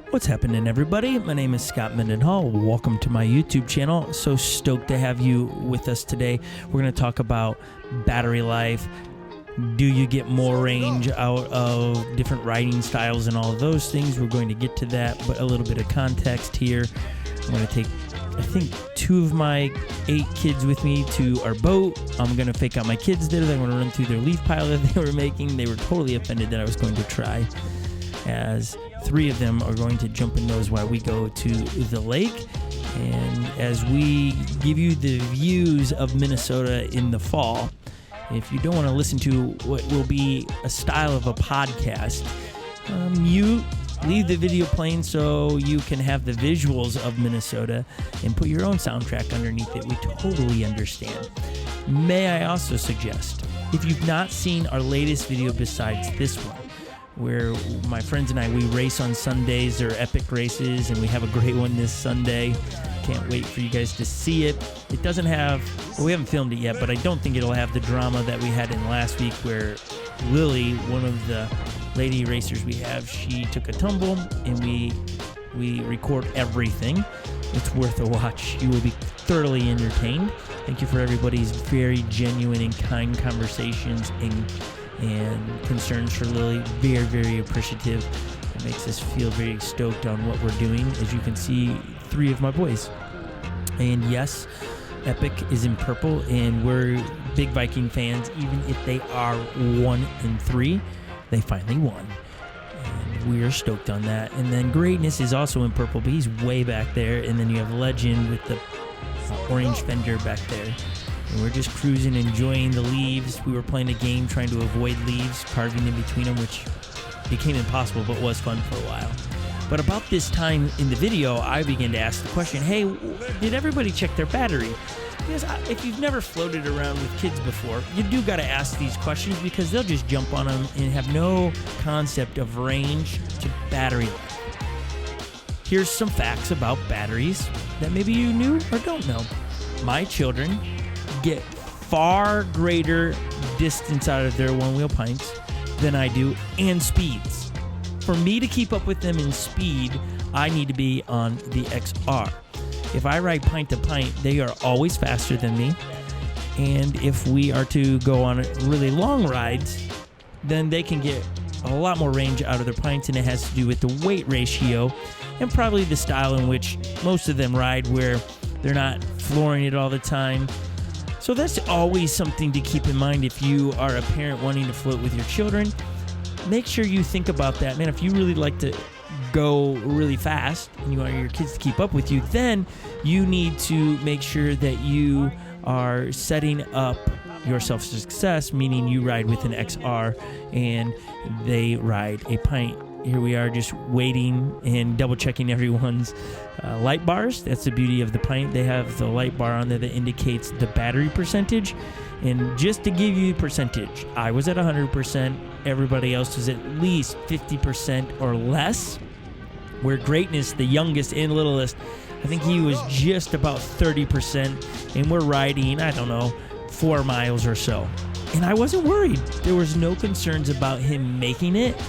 What's happening, everybody? My name is Scott Mendenhall. Welcome to my YouTube channel. So stoked to have you with us today. We're going to talk about battery life. Do you get more range out of different riding styles and all of those things? We're going to get to that, but a little bit of context here. I'm going to take, I think, 2 of my 8 kids with me to our boat. I'm going to fake out my kids there. I'm going to run through their leaf pile that they were making. They were totally offended that I was going to try, as 3 of them are going to jump in those while we go to the lake. And as we give you the views of Minnesota in the fall, if you don't want to listen to what will be a style of a podcast, you leave the video playing so you can have the visuals of Minnesota and put your own soundtrack underneath it. We totally understand. May I also suggest, if you've not seen our latest video besides this one, where my friends and I, we race on Sundays. They're epic races, and we have a great one this Sunday. Can't wait for you guys to see it. It doesn't have, well, we haven't filmed it yet, but I don't think it'll have the drama that we had in last week, where Lily, one of the lady racers we have, she took a tumble, and we record everything. It's worth a watch. You will be thoroughly entertained. Thank you for everybody's very genuine and kind conversations and concerns for Lily. Very, very appreciative. It makes us feel very stoked on what we're doing. As you can see, 3 of my boys. And yes, Epic is in purple, and we're big Viking fans. Even if they are 1-3, they finally won. And we are stoked on that. And then Greatness is also in purple, but he's way back there. And then you have Legend with the orange fender back there. And we're just cruising, enjoying the leaves. We were playing a game trying to avoid leaves, carving in between them, which became impossible, but was fun for a while. But about this time in the video, I began to ask the question, hey, did everybody check their battery? Because if you've never floated around with kids before, you do got to ask these questions, because they'll just jump on them and have no concept of range to battery life. Here's some facts about batteries that maybe you knew or don't know. My children get far greater distance out of their Onewheel pints than I do, and speeds. For me to keep up with them in speed, I need to be on the XR. If I ride pint to pint, they are always faster than me. And if we are to go on really long rides, then they can get a lot more range out of their pints, and it has to do with the weight ratio and probably the style in which most of them ride, where they're not flooring it all the time. So that's always something to keep in mind if you are a parent wanting to float with your children. Make sure you think about that. Man, if you really like to go really fast and you want your kids to keep up with you, then you need to make sure that you are setting up yourself for success, meaning you ride with an XR and they ride a pint. Here we are just waiting and double checking everyone's light bars. That's the beauty of the pint. They have the light bar on there that indicates the battery percentage. And just to give you percentage, I was at 100%. Everybody else was at least 50% or less. Where Greatness, the youngest and littlest, I think he was just about 30%. And we're riding, I don't know, 4 miles or so. And I wasn't worried. There was no concerns about him making it,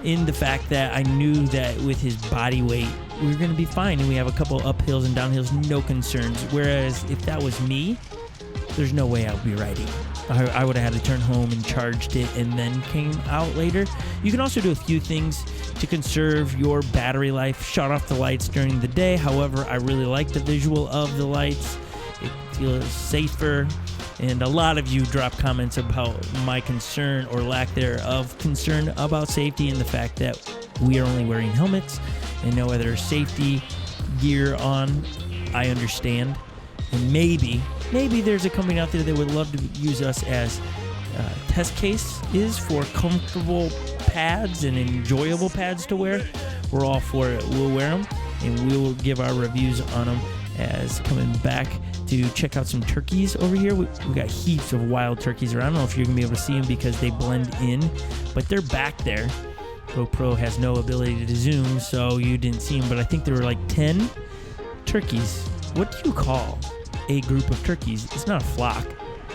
in the fact that I knew that with his body weight, we were going to be fine. And we have a couple uphills and downhills, no concerns. Whereas if that was me, there's no way I would be riding. I would have had to turn home and charged it and then came out later. You can also do a few things to conserve your battery life. Shut off the lights during the day. However, I really like the visual of the lights. It feels safer. And a lot of you drop comments about my concern or lack thereof concern about safety, and the fact that we are only wearing helmets and no other safety gear on. I understand. And maybe there's a company out there that would love to use us as test cases for comfortable pads and enjoyable pads to wear. We're all for it. We'll wear them, and we'll give our reviews on them as coming back to check out some turkeys over here. We got heaps of wild turkeys around. I don't know if you're going to be able to see them because they blend in, but they're back there. GoPro has no ability to zoom, so you didn't see them, but I think there were like 10 turkeys. What do you call a group of turkeys? It's not a flock,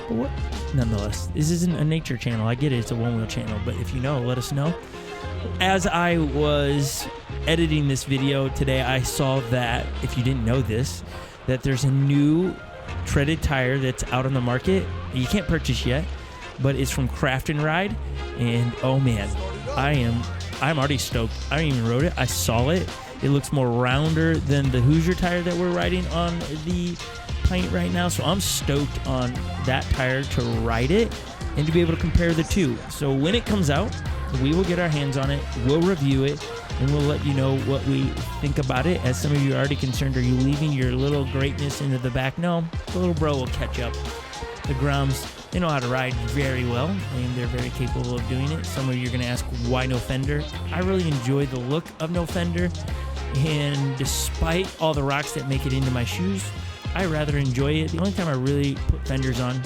but what? Nonetheless, this isn't a nature channel. I get it. It's a Onewheel channel, but if you know, let us know. As I was editing this video today, I saw that, if you didn't know this, that there's a new treaded tire that's out on the market. You can't purchase yet, but it's from Craft and Ride, and oh man, I'm already stoked. I didn't even rode it. I saw it. It looks more rounder than the Hoosier tire that we're riding on the Pint right now, so I'm stoked on that tire to ride it and to be able to compare the two. So when it comes out, we will get our hands on it, we'll review it, and we'll let you know what we think about it. As some of you are already concerned, are you leaving your little greatness into the back? No, the little bro will catch up. The Groms, they know how to ride very well, and they're very capable of doing it. Some of you are going to ask, why no fender? I really enjoy the look of no fender, and despite all the rocks that make it into my shoes, I rather enjoy it. The only time I really put fenders on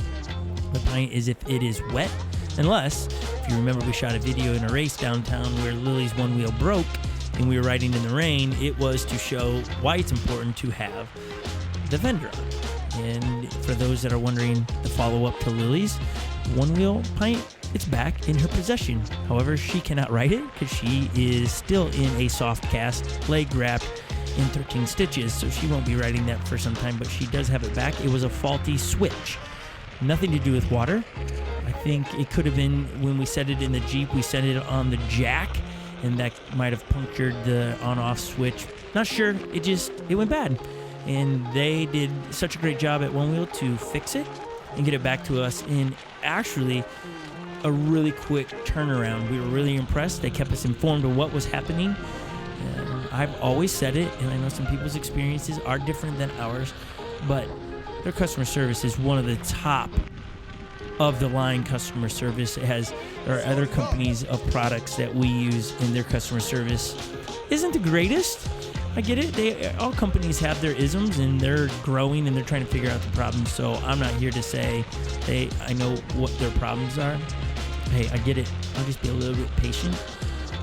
the Pint is if it is wet, unless, if you remember, we shot a video in a race downtown where Lily's one wheel broke and we were riding in the rain. It was to show why it's important to have the fender on. And for those that are wondering, the follow-up to Lily's Onewheel Pint, it's back in her possession. However, she cannot ride it because she is still in a soft cast, leg wrapped in 13 stitches, so she won't be riding that for some time, but she does have it back. It was a faulty switch. Nothing to do with water. I think it could have been when we set it in the Jeep, we set it on the jack, and that might have punctured the on-off switch. Not sure. It went bad. And they did such a great job at Onewheel to fix it and get it back to us in actually a really quick turnaround. We were really impressed. They kept us informed of what was happening. I've always said it, and I know some people's experiences are different than ours, but their customer service is one of the top of the line customer service. There are other companies of products that we use, and their customer service isn't the greatest. I get it. All companies have their isms, and they're growing, and they're trying to figure out the problems. So I'm not here to say I know what their problems are. Hey, I get it. I'll just be a little bit patient.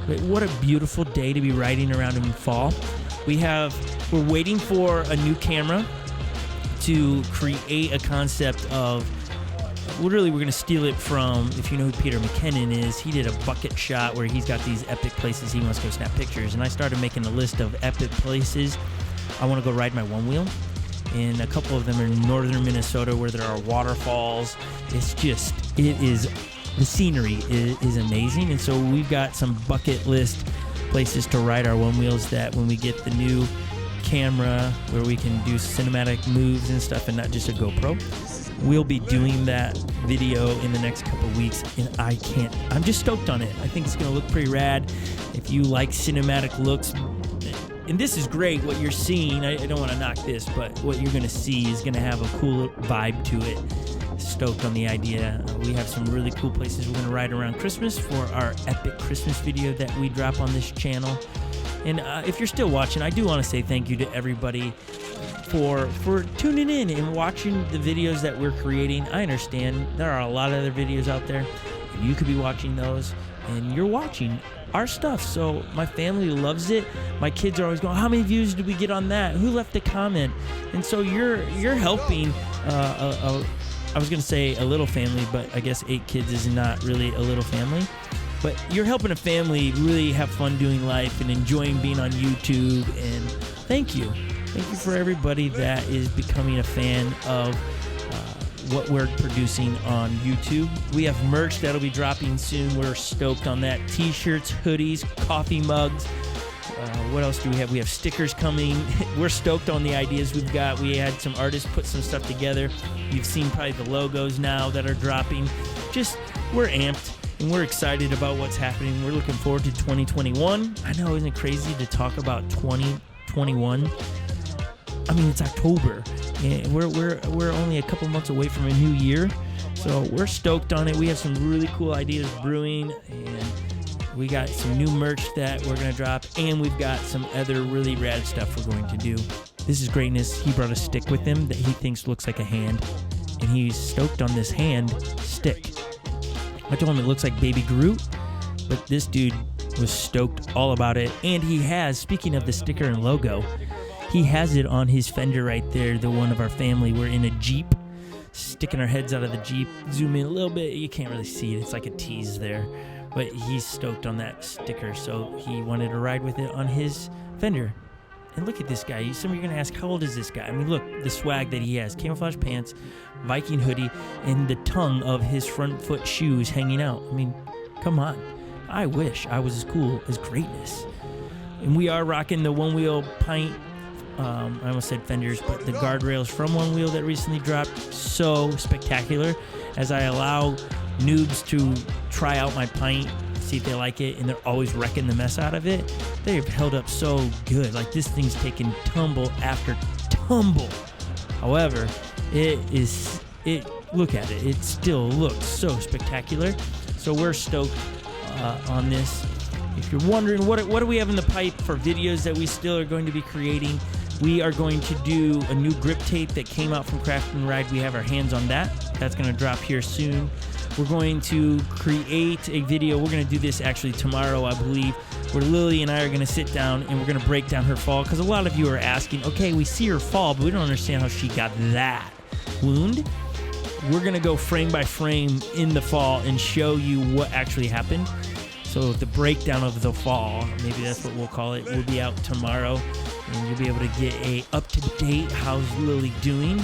But what a beautiful day to be riding around in fall. We're waiting for a new camera to create a concept of, literally we're going to steal it from, if you know who Peter McKinnon is, he did a bucket shot where he's got these epic places he wants to go snap pictures. And I started making a list of epic places I want to go ride my one wheel. And a couple of them are in northern Minnesota where there are waterfalls. The scenery is amazing. And so we've got some bucket list places to ride our one wheels that when we get the new camera where we can do cinematic moves and stuff and not just a GoPro, we'll be doing that video in the next couple of weeks, and I'm just stoked on it. I think it's going to look pretty rad. If you like cinematic looks, and this is great, what you're seeing, I don't want to knock this, but what you're going to see is going to have a cool vibe to it. Stoked on the idea. We have some really cool places we're going to ride around Christmas for our epic Christmas video that we drop on this channel. And if you're still watching, I do want to say thank you to everybody for tuning in and watching the videos that we're creating. I understand there are a lot of other videos out there, and you could be watching those, and you're watching our stuff. So my family loves it. My kids are always going, how many views did we get on that? Who left a comment? And so you're helping I was going to say a little family, but I guess 8 kids is not really a little family. But you're helping a family really have fun doing life and enjoying being on YouTube. And thank you. Thank you for everybody that is becoming a fan of what we're producing on YouTube. We have merch that'll be dropping soon. We're stoked on that. T-shirts, hoodies, coffee mugs. What else do we have? We have stickers coming. We're stoked on the ideas we've got. We had some artists put some stuff together. You've seen probably the logos now that are dropping. We're amped, and we're excited about what's happening. We're looking forward to 2021. I know, isn't it crazy to talk about 2021? I mean, it's October. And we're only a couple months away from a new year. So we're stoked on it. We have some really cool ideas brewing, and we got some new merch that we're going to drop, and we've got some other really rad stuff we're going to do. This is greatness. He brought a stick with him that he thinks looks like a hand, and he's stoked on this hand stick. I told him it looks like Baby Groot, but this dude was stoked all about it. And he has, speaking of the sticker and logo, he has it on his fender right there, the one of our family. We're in a Jeep, sticking our heads out of the Jeep. Zoom in a little bit. You can't really see it. It's like a tease there. but he's stoked on that sticker, so he wanted to ride with it on his fender. And look at this guy. Some of you are going to ask, how old is this guy? I mean, look, the swag that he has. Camouflage pants, Viking hoodie, and the tongue of his front foot shoes hanging out. I mean, come on. I wish I was as cool as Greatness. And we are rocking the Onewheel Pint, I almost said fenders, but the guardrails from Onewheel that recently dropped. So spectacular. As I allow noobs to try out my pint, see if they like it, and they're always wrecking the mess out of it. They've held up so good. Like, this thing's taken tumble after tumble. However, look at it. It still looks so spectacular. So we're stoked on this. If you're wondering what do we have in the pipe for videos that we still are going to be creating, we are going to do a new grip tape that came out from Craft and Ride. We have our hands on that. That's going to drop here soon. We're going to create a video. We're going to do this actually tomorrow, I believe, where Lily and I are going to sit down and we're going to break down her fall, because a lot of you are asking, okay, we see her fall, but we don't understand how she got that wound. We're going to go frame by frame in the fall and show you what actually happened. So the breakdown of the fall, maybe that's what we'll call it, will be out tomorrow, and you'll be able to get a up-to-date how's Lily doing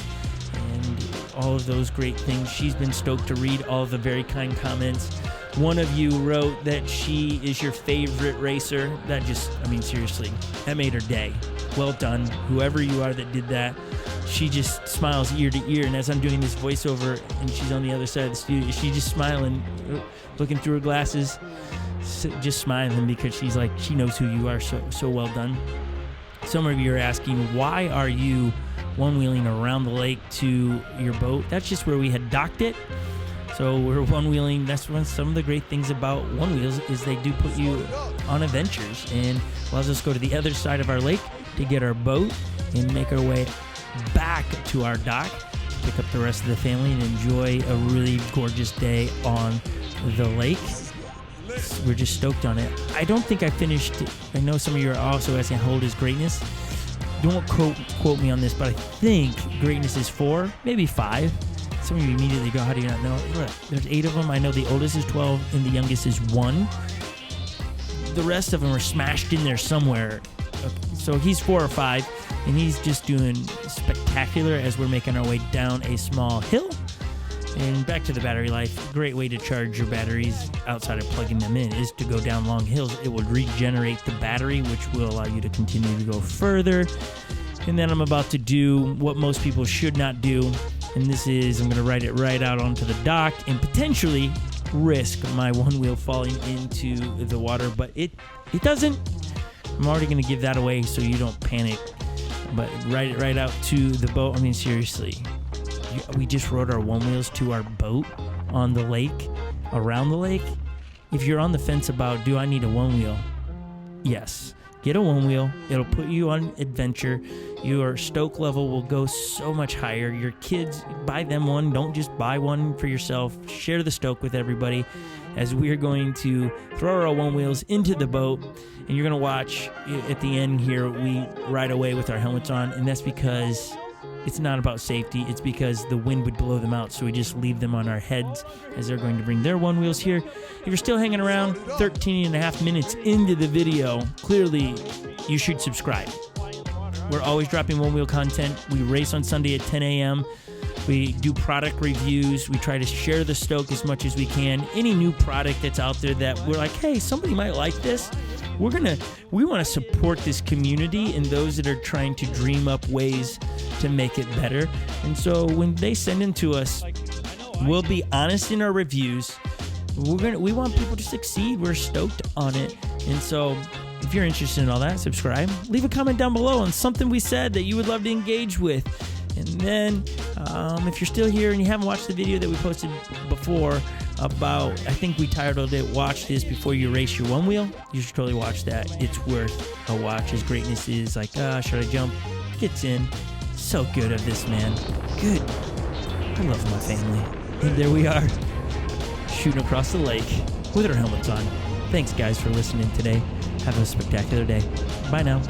and all of those great things. She's been stoked to read all of the very kind comments. One of you wrote that she is your favorite racer. That just, I mean, seriously, that made her day. Well done, whoever you are that did that. She just smiles ear to ear, and as I'm doing this voiceover and she's on the other side of the studio, she's just smiling, looking through her glasses, just smiling because she's like, she knows who you are. So well done. Some of you are asking, why are you one-wheeling around the lake to your boat? That's just where we had docked it. So we're one-wheeling. That's one some of the great things about one-wheels is they do put you on adventures and allows us to go to the other side of our lake to get our boat and make our way back to our dock, pick up the rest of the family and enjoy a really gorgeous day on the lake. We're just stoked on it. I don't think I finished. I know some of you are also asking how old is Greatness. Don't quote me on this, but I think Greatness is 4, maybe 5. Some of you immediately go, how do you not know? Look, there's 8 of them. I know the oldest is 12 and the youngest is 1. The rest of them are smashed in there somewhere. So he's 4 or 5, and he's just doing spectacular as we're making our way down a small hill. And back to the battery life. Great way to charge your batteries outside of plugging them in is to go down long hills. It will regenerate the battery, which will allow you to continue to go further. And then I'm about to do what most people should not do. And this is, I'm going to ride it right out onto the dock and potentially risk my one wheel falling into the water. But it doesn't. I'm already going to give that away so you don't panic. But ride it right out to the boat. I mean, seriously. We just rode our one wheels to our boat on the lake, around the lake. If you're on the fence about, do I need a one wheel? Yes. Get a one wheel. It'll put you on adventure. Your stoke level will go so much higher. Your kids, buy them one. Don't just buy one for yourself. Share the stoke with everybody as we're going to throw our one wheels into the boat. And you're going to watch at the end here, we ride away with our helmets on. And that's because it's not about safety. It's because the wind would blow them out. So we just leave them on our heads as they're going to bring their one wheels here. If you're still hanging around 13 and a half minutes into the video, clearly you should subscribe. We're always dropping one wheel content. We race on Sunday at 10 a.m. We do product reviews. We try to share the stoke as much as we can. Any new product that's out there that we're like, hey, somebody might like this. We want to support this community and those that are trying to dream up ways to make it better. And so when they send them to us, we'll be honest in our reviews. We want people to succeed. We're stoked on it. And so if you're interested in all that, subscribe. Leave a comment down below on something we said that you would love to engage with. And then if you're still here and you haven't watched the video that we posted before about, I think we titled it, Watch This Before You Race Your One Wheel, you should totally watch that. It's worth a watch. As Greatness is like, should I jump? Gets in. So good of this man. Good. I love my family. And there we are, shooting across the lake with our helmets on. Thanks guys for listening today. Have a spectacular day. Bye now.